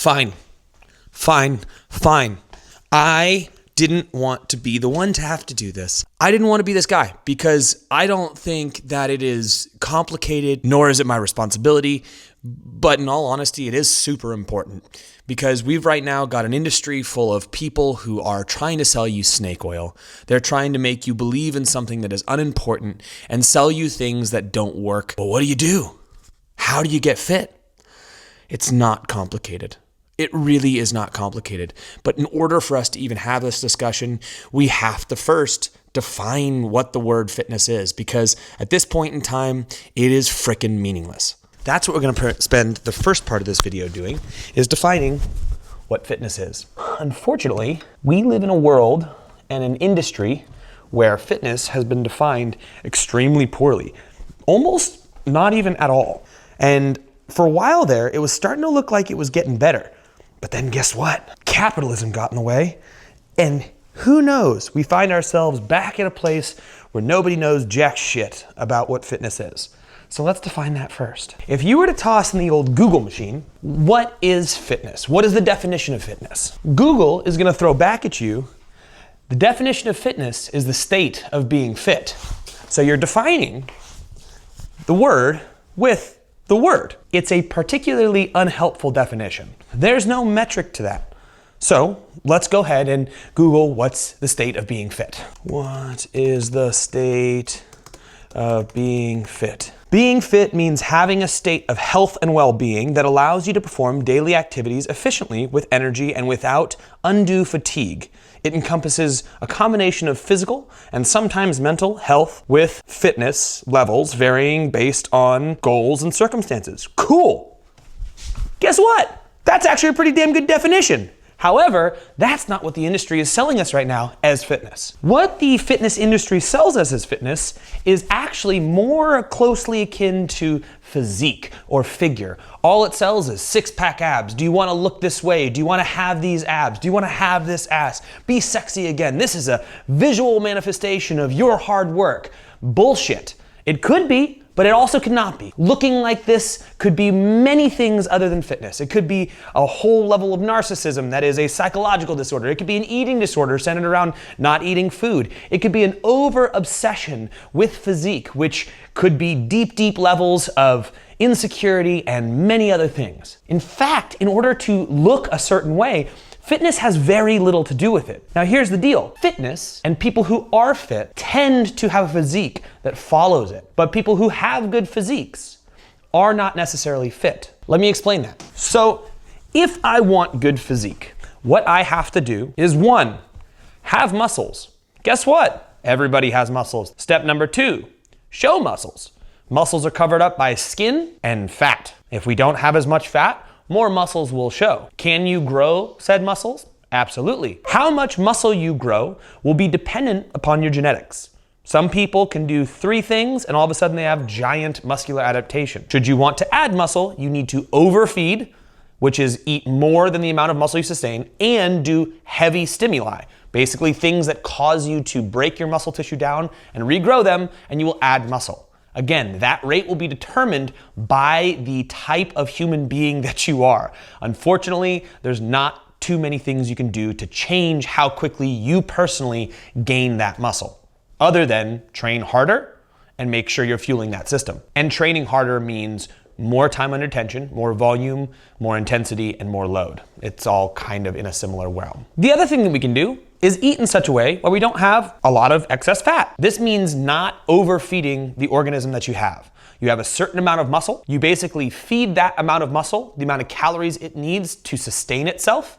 Fine. I didn't want to be the one to have to do this. I didn't want to be this guy because I don't think that it is complicated, nor is it my responsibility. But in all honesty, it is super important because we've right now got an industry full of people who are trying to sell you snake oil. They're trying to make you believe in something that is unimportant and sell you things that don't work. But what do? How do you get fit? It's not complicated. It really is not complicated. But in order for us to even have this discussion, we have to first define what the word fitness is, because at this point in time, it is frickin' meaningless. That's what we're going to spend the first part of this video doing, is defining what fitness is. Unfortunately, we live in a world and an industry where fitness has been defined extremely poorly, almost not even at all. And for a while there, it was starting to look like it was getting better. But then guess what? Capitalism got in the way, and who knows? We find ourselves back in a place where nobody knows jack shit about what fitness is. So let's define that first. If you were to toss in the old Google machine, what is fitness? What is the definition of fitness? Google is going to throw back at you, the definition of fitness is the state of being fit. So you're defining the word with the word. It's a particularly unhelpful definition. There's no metric to that. So let's go ahead and Google what's the state of being fit. What is the state of being fit? Being fit means having a state of health and well-being that allows you to perform daily activities efficiently with energy and without undue fatigue. It encompasses a combination of physical and sometimes mental health with fitness levels varying based on goals and circumstances. Cool. Guess what? That's actually a pretty damn good definition. However, that's not what the industry is selling us right now as fitness. What the fitness industry sells us as fitness is actually more closely akin to physique or figure. All it sells is six-pack abs. Do you want to look this way? Do you want to have these abs? Do you want to have this ass? Be sexy again. This is a visual manifestation of your hard work. Bullshit. It could be, but it also could not be. Looking like this could be many things other than fitness. It could be a whole level of narcissism that is a psychological disorder. It could be an eating disorder centered around not eating food. It could be an over-obsession with physique, which could be deep levels of insecurity and many other things. In fact, in order to look a certain way, fitness has very little to do with it. Now here's the deal. Fitness and people who are fit tend to have a physique that follows it. But people who have good physiques are not necessarily fit. Let me explain that. So if I want good physique, what I have to do is 1, have muscles. Guess what? Everybody has muscles. Step number 2, show muscles. Muscles are covered up by skin and fat. If we don't have as much fat, more muscles will show. Can you grow said muscles? Absolutely. How much muscle you grow will be dependent upon your genetics. Some people can do 3 things and all of a sudden they have giant muscular adaptation. Should you want to add muscle, you need to overfeed, which is eat more than the amount of muscle you sustain, and do heavy stimuli. Basically things that cause you to break your muscle tissue down and regrow them, and you will add muscle. Again, that rate will be determined by the type of human being that you are. Unfortunately, there's not too many things you can do to change how quickly you personally gain that muscle, other than train harder and make sure you're fueling that system. And training harder means more time under tension, more volume, more intensity, and more load. It's all kind of in a similar realm. The other thing that we can do is eat in such a way where we don't have a lot of excess fat. This means not overfeeding the organism that you have. You have a certain amount of muscle. You basically feed that amount of muscle, the amount of calories it needs to sustain itself,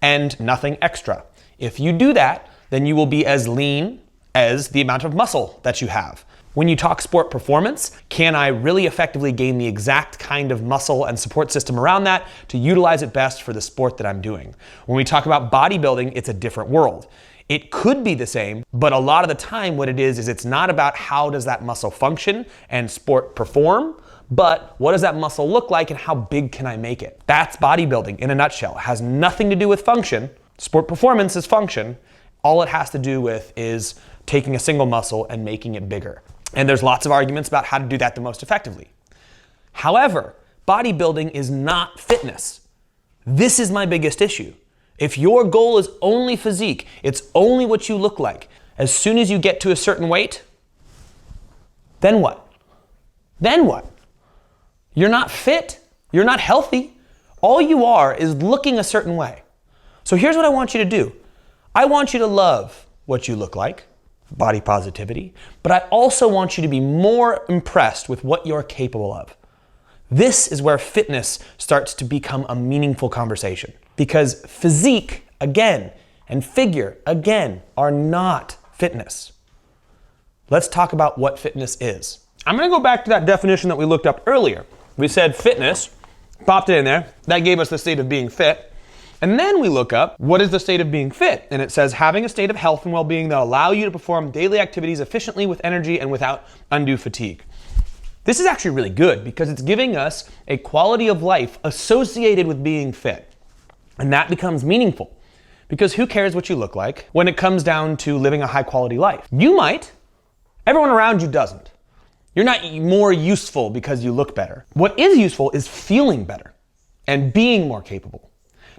and nothing extra. If you do that, then you will be as lean as the amount of muscle that you have. When you talk sport performance, can I really effectively gain the exact kind of muscle and support system around that to utilize it best for the sport that I'm doing? When we talk about bodybuilding, it's a different world. It could be the same, but a lot of the time what it is it's not about how does that muscle function and sport perform, but what does that muscle look like and how big can I make it? That's bodybuilding in a nutshell. It has nothing to do with function. Sport performance is function. All it has to do with is taking a single muscle and making it bigger. And there's lots of arguments about how to do that the most effectively. However, bodybuilding is not fitness. This is my biggest issue. If your goal is only physique, it's only what you look like, as soon as you get to a certain weight, then what? Then what? You're not fit. You're not healthy. All you are is looking a certain way. So here's what I want you to do. I want you to love what you look like, body positivity, but I also want you to be more impressed with what you're capable of. This is where fitness starts to become a meaningful conversation, because physique, again, and figure, again, are not fitness. Let's talk about what fitness is. I'm gonna go back to that definition that we looked up earlier. We said fitness, popped it in there, that gave us the state of being fit. And then we look up, what is the state of being fit? And it says, having a state of health and well-being that allow you to perform daily activities efficiently with energy and without undue fatigue. This is actually really good because it's giving us a quality of life associated with being fit. And that becomes meaningful because who cares what you look like when it comes down to living a high quality life? You might, everyone around you doesn't. You're not more useful because you look better. What is useful is feeling better and being more capable.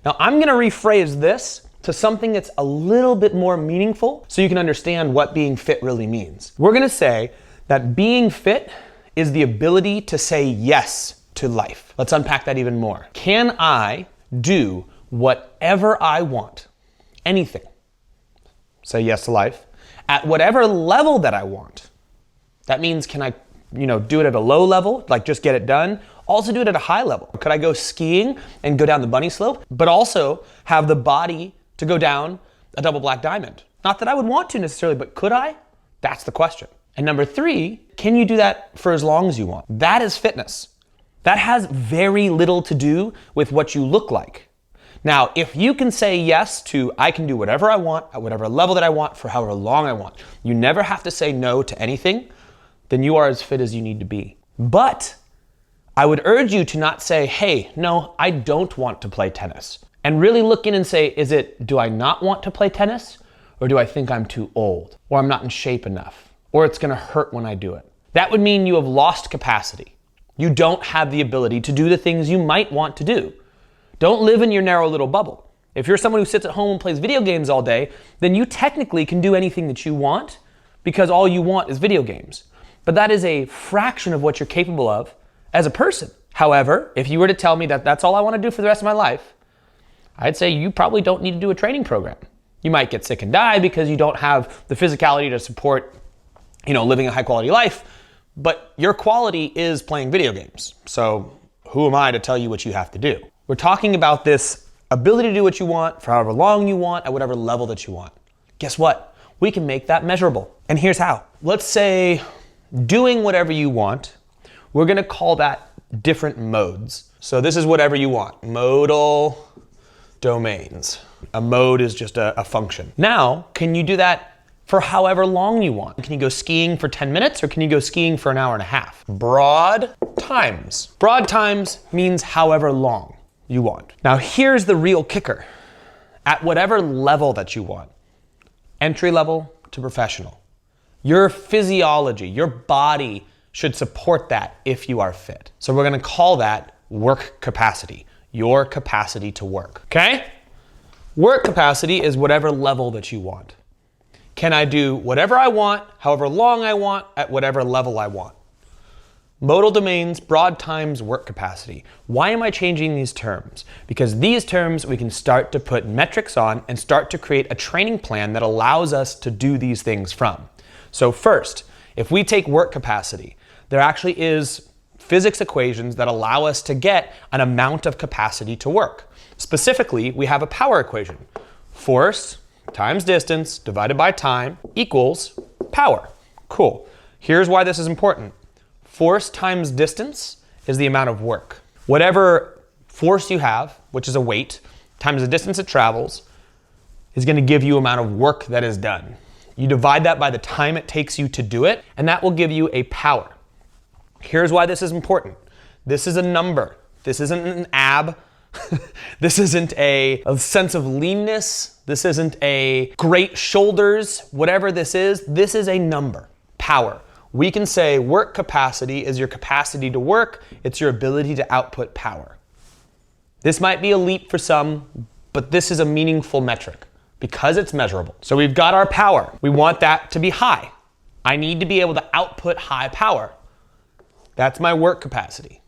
Now, I'm gonna rephrase this to something that's a little bit more meaningful so you can understand what being fit really means. We're gonna say that being fit is the ability to say yes to life. Let's unpack that even more. Can I do whatever I want? Anything. Say yes to life. At whatever level that I want. That means can I do it at a low level, like just get it done? Also do it at a high level. Could I go skiing and go down the bunny slope, but also have the body to go down a double black diamond? Not that I would want to necessarily, but could I? That's the question. And number 3, can you do that for as long as you want? That is fitness. That has very little to do with what you look like. Now, if you can say yes to, I can do whatever I want at whatever level that I want for however long I want, you never have to say no to anything, then you are as fit as you need to be. But I would urge you to not say, hey, no, I don't want to play tennis. And really look in and say, do I not want to play tennis? Or do I think I'm too old? Or I'm not in shape enough? Or it's gonna hurt when I do it? That would mean you have lost capacity. You don't have the ability to do the things you might want to do. Don't live in your narrow little bubble. If you're someone who sits at home and plays video games all day, then you technically can do anything that you want because all you want is video games. But that is a fraction of what you're capable of as a person. However, if you were to tell me that that's all I want to do for the rest of my life, I'd say you probably don't need to do a training program. You might get sick and die because you don't have the physicality to support, living a high quality life, but your quality is playing video games. So who am I to tell you what you have to do? We're talking about this ability to do what you want for however long you want at whatever level that you want. Guess what? We can make that measurable. And here's how. Let's say doing whatever you want, we're gonna call that different modes. So this is whatever you want, modal domains. A mode is just a function. Now, can you do that for however long you want? Can you go skiing for 10 minutes or can you go skiing for an hour and a half? Broad times. Broad times means however long you want. Now here's the real kicker. At whatever level that you want, entry level to professional, your physiology, your body should support that if you are fit. So we're gonna call that work capacity, your capacity to work, okay? Work capacity is whatever level that you want. Can I do whatever I want, however long I want, at whatever level I want? Modal domains, broad times, work capacity. Why am I changing these terms? Because these terms we can start to put metrics on and start to create a training plan that allows us to do these things from. So first, if we take work capacity, there actually is physics equations that allow us to get an amount of capacity to work. Specifically, we have a power equation. Force times distance divided by time equals power. Cool. Here's why this is important. Force times distance is the amount of work. Whatever force you have, which is a weight, times the distance it travels, is going to give you amount of work that is done. You divide that by the time it takes you to do it, and that will give you a power. Here's why this is important. This is a number. This isn't an ab. This isn't a sense of leanness. This isn't a great shoulders. Whatever this is a number. Power. We can say work capacity is your capacity to work. It's your ability to output power. This might be a leap for some, but this is a meaningful metric because it's measurable. So we've got our power. We want that to be high. I need to be able to output high power. That's my work capacity.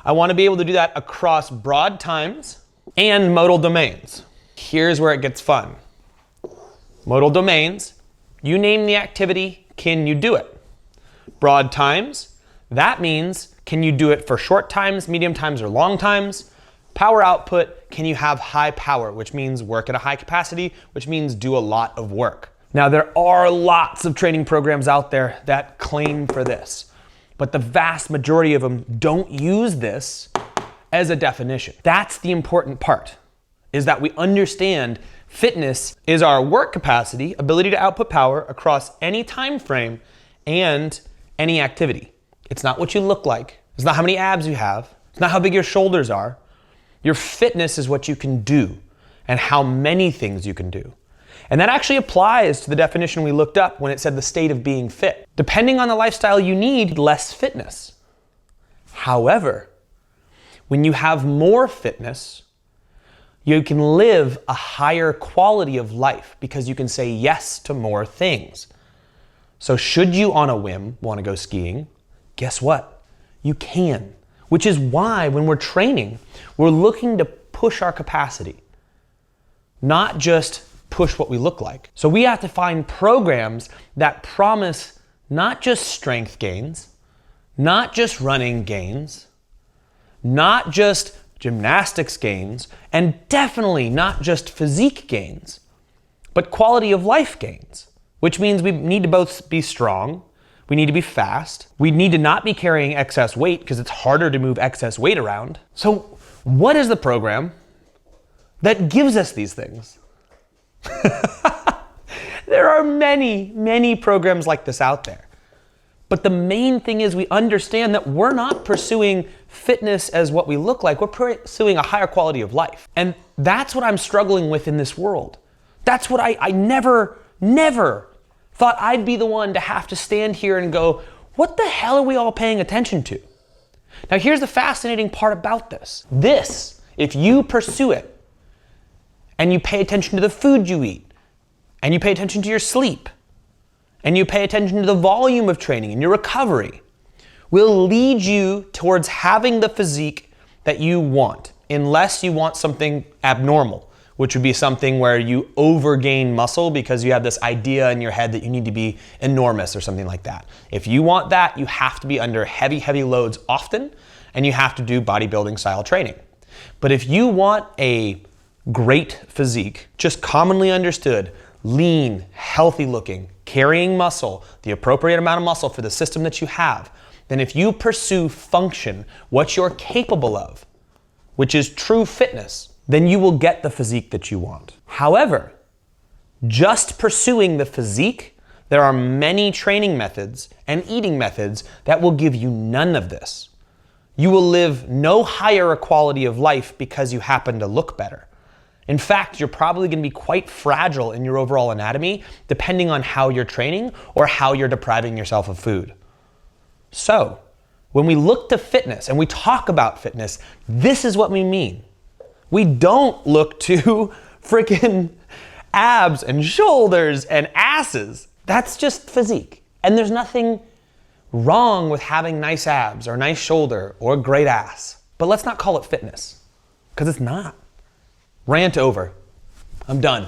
I want to be able to do that across broad times and modal domains. Here's where it gets fun. Modal domains, you name the activity, can you do it? Broad times, that means can you do it for short times, medium times, or long times? Power output, can you have high power, which means work at a high capacity, which means do a lot of work. Now, there are lots of training programs out there that claim for this, but the vast majority of them don't use this as a definition. That's the important part, is that we understand fitness is our work capacity, ability to output power across any time frame and any activity. It's not what you look like. It's not how many abs you have. It's not how big your shoulders are. Your fitness is what you can do and how many things you can do. And that actually applies to the definition we looked up when it said the state of being fit. Depending on the lifestyle you need, less fitness. However, when you have more fitness, you can live a higher quality of life because you can say yes to more things. So should you on a whim want to go skiing, guess what? You can. Which is why when we're training, we're looking to push our capacity, not just push what we look like. So we have to find programs that promise not just strength gains, not just running gains, not just gymnastics gains, and definitely not just physique gains, but quality of life gains, which means we need to both be strong, we need to be fast, we need to not be carrying excess weight because it's harder to move excess weight around. So what is the program that gives us these things? There are many, many programs like this out there. But the main thing is we understand that we're not pursuing fitness as what we look like. We're pursuing a higher quality of life. And that's what I'm struggling with in this world. That's what I never thought I'd be the one to have to stand here and go, what the hell are we all paying attention to? Now here's the fascinating part about this. This, if you pursue it, and you pay attention to the food you eat, and you pay attention to your sleep, and you pay attention to the volume of training and your recovery, will lead you towards having the physique that you want, unless you want something abnormal, which would be something where you overgain muscle because you have this idea in your head that you need to be enormous or something like that. If you want that, you have to be under heavy loads often, and you have to do bodybuilding style training. But if you want a great physique, just commonly understood, lean, healthy looking, carrying muscle, the appropriate amount of muscle for the system that you have, then if you pursue function, what you're capable of, which is true fitness, then you will get the physique that you want. However, just pursuing the physique, there are many training methods and eating methods that will give you none of this. You will live no higher a quality of life because you happen to look better. In fact, you're probably going to be quite fragile in your overall anatomy depending on how you're training or how you're depriving yourself of food. So, when we look to fitness and we talk about fitness, this is what we mean. We don't look to freaking abs and shoulders and asses. That's just physique. And there's nothing wrong with having nice abs or nice shoulder or a great ass. But let's not call it fitness, because it's not. Rant over. I'm done.